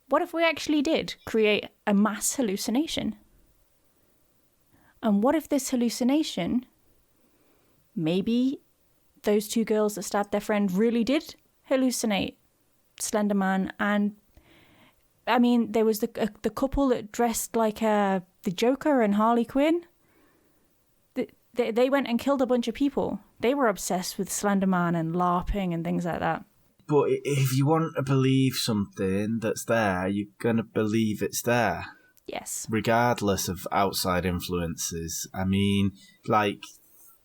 What if we actually did create a mass hallucination? And what if this hallucination, maybe those two girls that stabbed their friend really did hallucinate Slenderman? And I mean, there was the couple that dressed like the Joker and Harley Quinn. They went and killed a bunch of people. They were obsessed with Slenderman and LARPing and things like that. But if you want to believe something that's there, you're going to believe it's there. Yes. Regardless of outside influences. I mean, like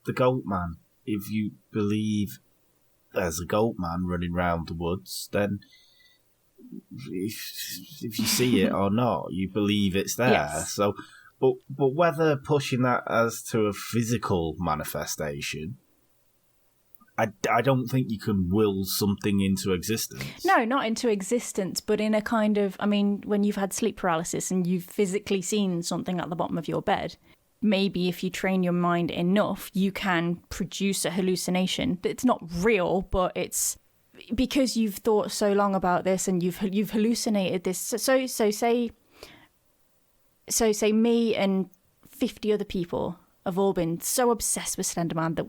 the Goat Man. If you believe there's a Goat Man running around the woods, then if you see it or not, you believe it's there. Yes. So, but whether pushing that as to a physical manifestation, I don't think you can will something into existence. No, not into existence, but in a kind of, I mean, when you've had sleep paralysis and you've physically seen something at the bottom of your bed, maybe if you train your mind enough, you can produce a hallucination. It's not real, but it's because you've thought so long about this and you've hallucinated this. So say me and 50 other people have all been so obsessed with Slenderman that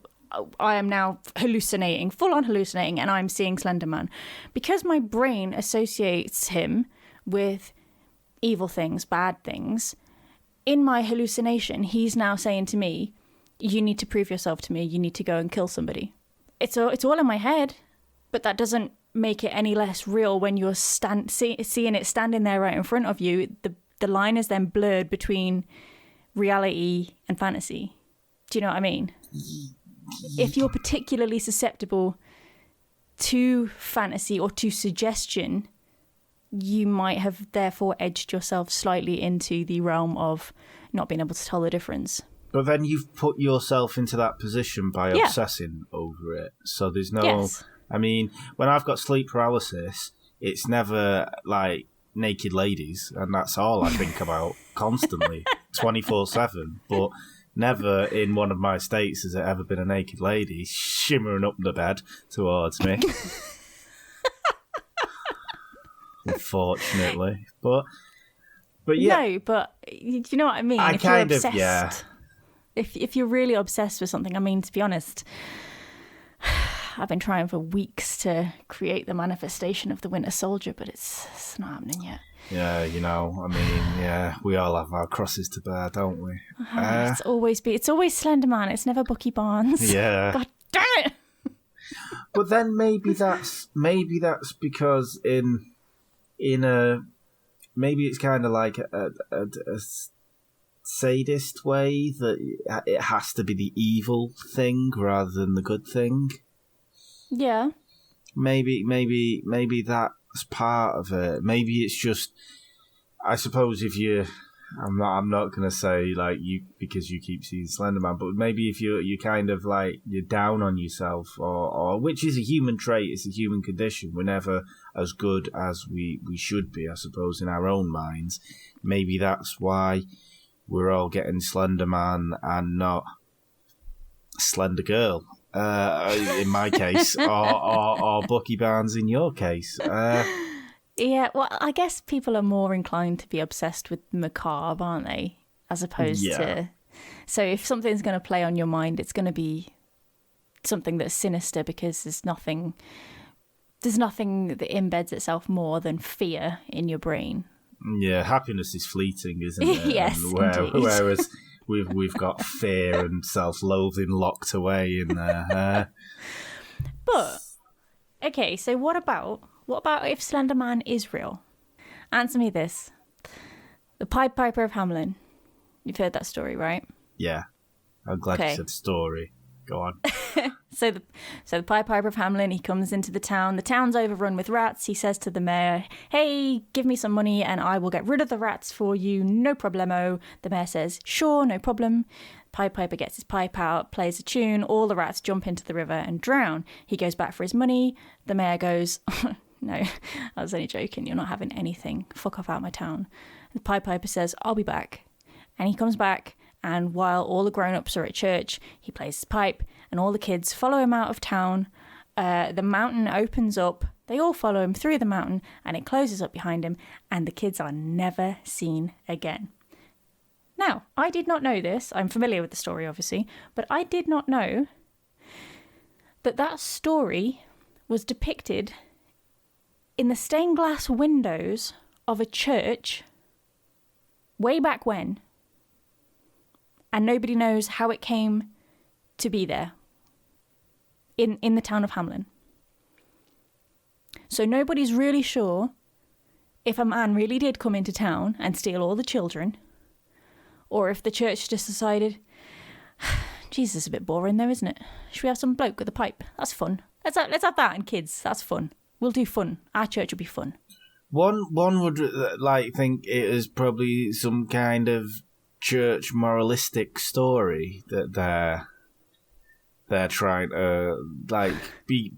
I am now hallucinating, full on hallucinating, and I'm seeing Slenderman. Because my brain associates him with evil things, bad things, in my hallucination, he's now saying to me, you need to prove yourself to me, you need to go and kill somebody. It's all in my head, but that doesn't make it any less real when you're seeing it standing there right in front of you. The line is then blurred between reality and fantasy. Do you know what I mean? If you're particularly susceptible to fantasy or to suggestion, you might have therefore edged yourself slightly into the realm of not being able to tell the difference. But then you've put yourself into that position by obsessing over it. So there's no... Yes. I mean, when I've got sleep paralysis, it's never like naked ladies, and that's all I think about constantly, 24/7. But never in one of my states has there ever been a naked lady shimmering up the bed towards me. Unfortunately. But yeah. No, but you know what I mean? If you're obsessed, If you're really obsessed with something, I mean, to be honest, I've been trying for weeks to create the manifestation of the Winter Soldier, but it's not happening yet. Yeah, you know, I mean, yeah, we all have our crosses to bear, don't we? It's always Slenderman. It's never Bucky Barnes. Yeah. God damn it! But then maybe that's because in a maybe it's kind of like a sadist way that it has to be the evil thing rather than the good thing. Yeah. Maybe that's part of it. Maybe it's just, I suppose if you I'm not gonna say like you because you keep seeing Slenderman, but maybe if you're kind of like you're down on yourself, or which is a human trait, it's a human condition. We're never as good as we should be, I suppose, in our own minds. Maybe that's why we're all getting Slenderman and not Slender Girl. In my case, or Bucky Barnes in your case. Yeah, well, I guess people are more inclined to be obsessed with macabre, aren't they? As opposed to... So if something's going to play on your mind, it's going to be something that's sinister because there's nothing that embeds itself more than fear in your brain. Yeah, happiness is fleeting, isn't it? Yes, indeed. Whereas we've got fear and self-loathing locked away in there. But, okay, so what about if Slenderman is real? Answer me this. The Pied Piper of Hamelin. You've heard that story, right? Yeah. I'm glad you said story. Go on. So the Pied Piper of Hamelin, he comes into the town. The town's overrun with rats. He says to the mayor, "Hey, give me some money and I will get rid of the rats for you. No problemo." The mayor says, "Sure, no problem." Pied Piper gets his pipe out, plays a tune. All the rats jump into the river and drown. He goes back for his money. The mayor goes, "No, I was only joking. You're not having anything. Fuck off out my town." The Pied Piper says, "I'll be back." And he comes back, and while all the grown-ups are at church, he plays his pipe, and all the kids follow him out of town. The mountain opens up. They all follow him through the mountain, and it closes up behind him, and the kids are never seen again. Now, I did not know this. I'm familiar with the story, obviously, but I did not know that story was depicted in the stained glass windows of a church way back when, and nobody knows how it came to be there in the town of Hamelin. So nobody's really sure if a man really did come into town and steal all the children, or if the church just decided, Jesus, it's a bit boring though, isn't it? Should we have some bloke with a pipe? That's fun. Let's have that and kids. That's fun. We'll do fun. Our church will be fun. One would think it is probably some kind of church moralistic story that they're trying to be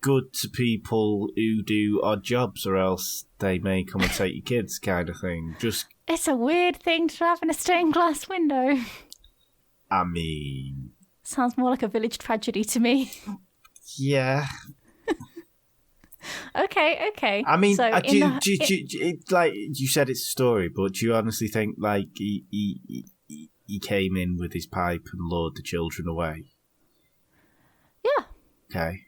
good to people who do odd jobs, or else they may come and take your kids, kind of thing. It's a weird thing to have in a stained glass window. I mean, sounds more like a village tragedy to me. Yeah. Okay. I mean, so you said it's a story, but do you honestly think he came in with his pipe and lured the children away? Yeah. Okay.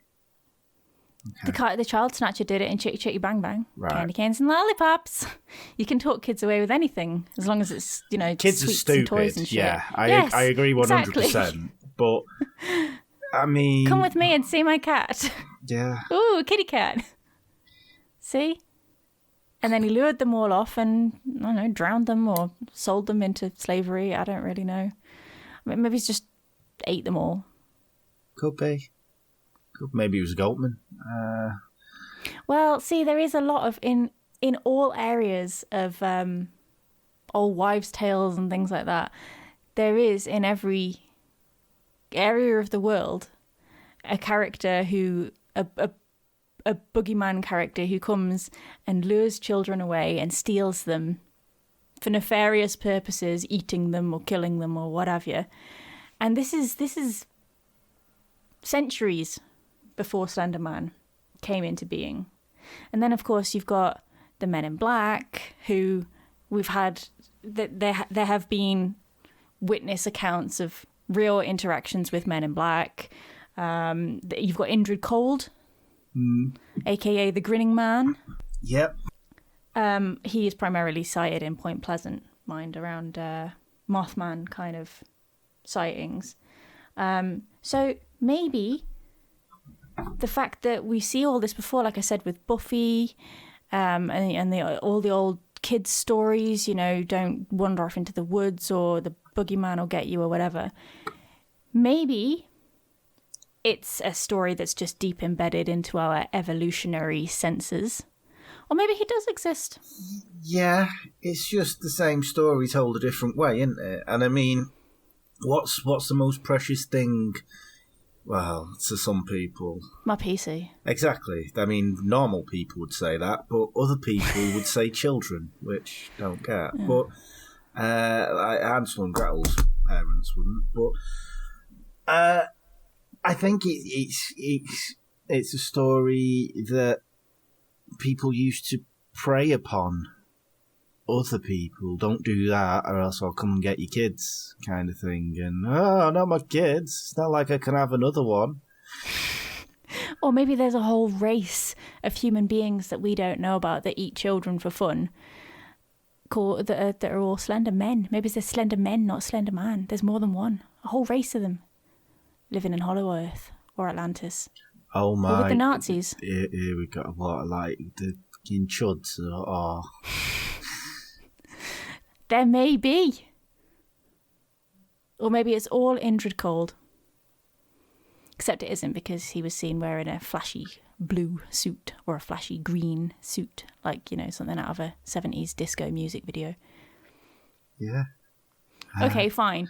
The child snatcher did it in Chitty Chitty Bang Bang. Right. Candy canes and lollipops. You can talk kids away with anything as long as it's kids sweets are stupid. And toys and shit. Yeah, I agree 100%. Exactly. But I mean, come with me and see my cat. Yeah. Ooh, a kitty cat. See? And then he lured them all off and, I don't know, drowned them or sold them into slavery. I don't really know. Maybe he's just ate them all. Could be. Maybe he was a goatman. Well, see, there is a lot of, in all areas of old wives' tales and things like that, there is, in every area of the world, a character who, a boogeyman character who comes and lures children away and steals them for nefarious purposes, eating them or killing them or what have you. And this is centuries before Slenderman came into being. And then, of course, you've got the Men in Black, who we've had... There have been witness accounts of real interactions with Men in Black. You've got Indrid Cold, a.k.a. the Grinning Man. Yep. He is primarily sighted in Point Pleasant, mind, around Mothman kind of sightings. So maybe the fact that we see all this before, like I said, with Buffy, and all the old kids' stories, don't wander off into the woods or the boogeyman will get you or whatever. Maybe it's a story that's just deep embedded into our evolutionary senses. Or Or maybe he does exist. Yeah, it's just the same story told a different way, isn't it? And I mean, what's the most precious thing? Well, to some people, My PC. exactly. I mean, normal people would say that, but other people would say children, which don't get. Yeah. But like Hansel and Gretel's parents wouldn't. But I think it's a story that people used to prey upon other people. Don't do that, or else I'll come and get your kids, kind of thing. And not my kids. It's not like I can have another one. Or maybe there's a whole race of human beings that we don't know about that eat children for fun. That are all slender men. Maybe there's slender men, not slender man. There's more than one. A whole race of them living in Hollow Earth or Atlantis. Oh my! Or with the Nazis. Here we got a lot of like the fucking chuds. There may be. Or maybe it's all Indrid cold. Except it isn't, because he was seen wearing a flashy blue suit or a flashy green suit, like, you know, something out of a 70s disco music video. Yeah. Okay, fine.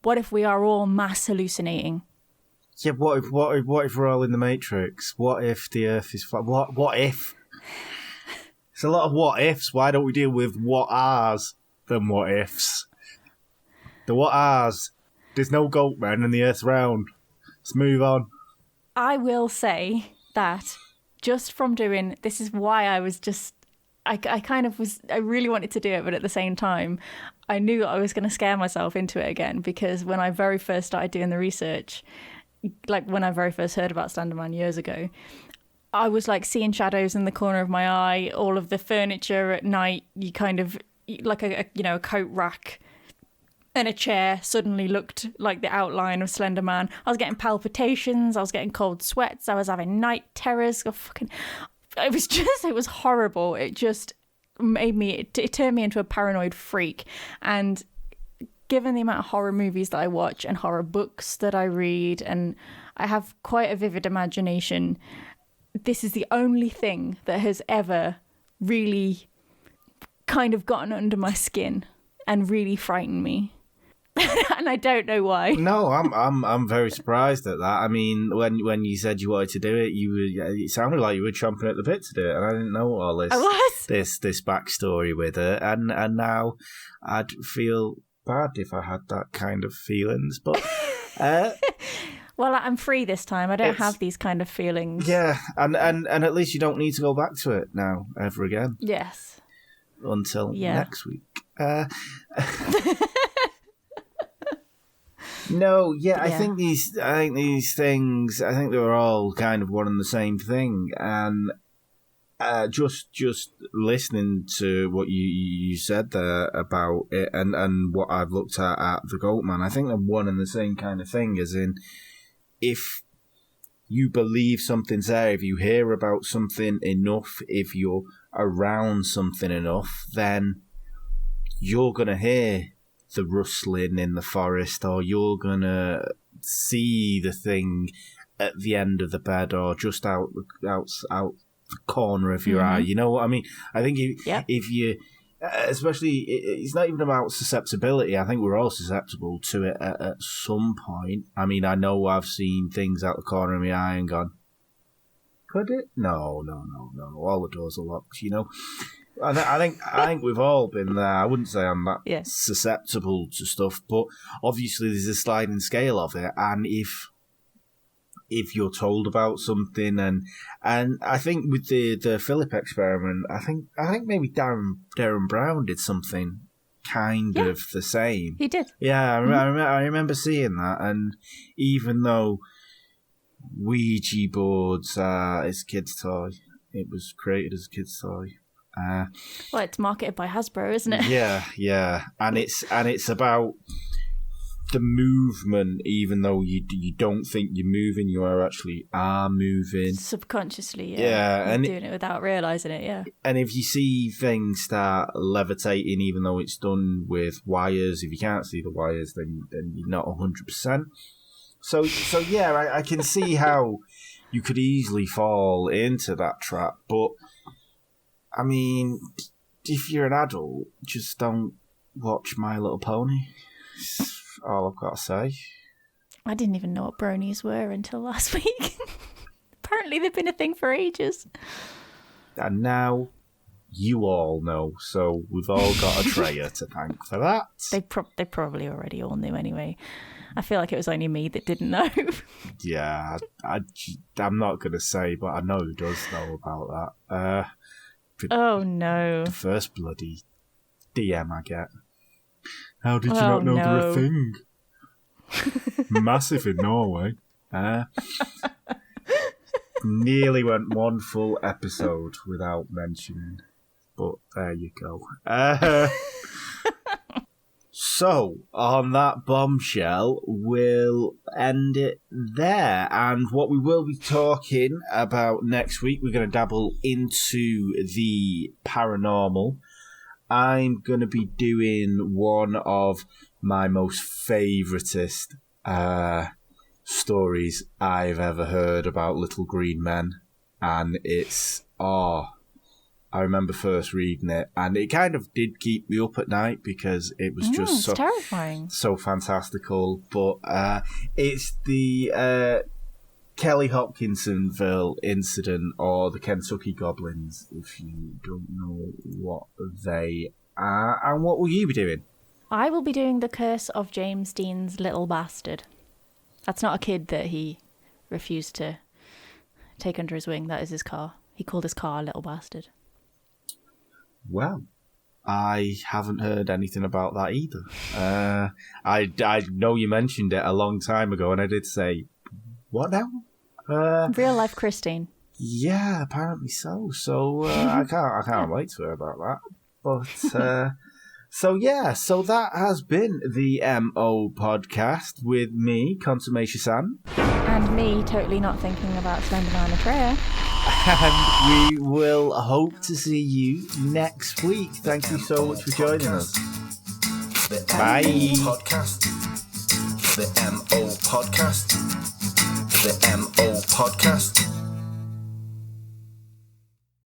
What if we are all mass hallucinating? Yeah. What if we're all in the Matrix? What if the Earth is flat? What if? It's a lot of what ifs. Why don't we deal with what ares than what ifs? The what ares. There's no goat man and the Earth's round. Let's move on. I will say that just from doing this is why I was just I really wanted to do it, but at the same time I knew I was going to scare myself into it again, because when I very first started doing the research, like when I very first heard about Slenderman years ago, I was like seeing shadows in the corner of my eye. All of the furniture at night, you kind of like a coat rack and a chair suddenly looked like the outline of Slender Man. I was getting palpitations. I was getting cold sweats. I was having night terrors. It was horrible. It just made me, it turned me into a paranoid freak. And given the amount of horror movies that I watch and horror books that I read, and I have quite a vivid imagination, this is the only thing that has ever really kind of gotten under my skin and really frightened me. And I don't know why. No, I'm very surprised at that. I mean, when you said you wanted to do it, it sounded like you were chomping at the bit to do it, and I didn't know all this. I was. This backstory with it, and now I'd feel bad if I had that kind of feelings, but. Well, I'm free this time. I don't have these kind of feelings. Yeah, and at least you don't need to go back to it now ever again. Yes. Until next week. No, yeah, I think these things, I think they were all kind of one and the same thing, and just listening to what you said there about it, and what I've looked at the Goatman, I think they're one and the same kind of thing, as in, if you believe something's there, if you hear about something enough, if you're around something enough, then you're going to hear the rustling in the forest, or you're going to see the thing at the end of the bed, or just out the corner of your eye. You know what I mean? I think if you especially, it's not even about susceptibility. I think we're all susceptible to it at some point. I mean, I know I've seen things out the corner of my eye and gone, could it? No. All the doors are locked, you know. I think we've all been there. I wouldn't say I'm that susceptible to stuff, but obviously there's a sliding scale of it, and if you're told about something, and I think with the Philip experiment, I think maybe Darren Brown did something kind of the same. He did. Yeah, I remember seeing that, and even though Ouija boards are his kid's toy, it was created as a kid's toy. Well, it's marketed by Hasbro, isn't it? Yeah, and it's about the movement, even though you don't think you're moving, you are moving subconsciously. Yeah, and doing it without realizing it. Yeah, and if you see things start levitating, even though it's done with wires, if you can't see the wires, then you're not 100%. So yeah, I can see how you could easily fall into that trap, but I mean, if you're an adult, just don't watch My Little Pony. That's all I've got to say. I didn't even know what bronies were until last week. Apparently they've been a thing for ages. And now you all know, so we've all got a Treya to thank for that. They probably already all knew anyway. I feel like it was only me that didn't know. Yeah, I'm not going to say, but I know who does know about that. Oh no. The first bloody DM I get. How did you not know they were a thing? Massive in Norway. Nearly went one full episode without mentioning, but there you go. So, on that bombshell, we'll end it there. And what we will be talking about next week, we're going to dabble into the paranormal. I'm going to be doing one of my most favouritist stories I've ever heard about little green men. And it's, I remember first reading it, and it kind of did keep me up at night because it was just so terrifying, so fantastical. But it's the Kelly Hopkinsonville incident, or the Kentucky Goblins, if you don't know what they are. And what will you be doing? I will be doing The Curse of James Dean's Little Bastard. That's not a kid that he refused to take under his wing. That is his car. He called his car Little Bastard. Well, I haven't heard anything about that either. I know you mentioned it a long time ago, and I did say, what now? Real life Christine. Yeah, apparently so. So I can't wait to hear about that. But so that has been the MO podcast with me, Consummation, and me, totally not thinking about Slenderman or Treya. And we will hope to see you next week. Thank you so much for joining us. Bye. Podcast. The MO podcast. The MO podcast.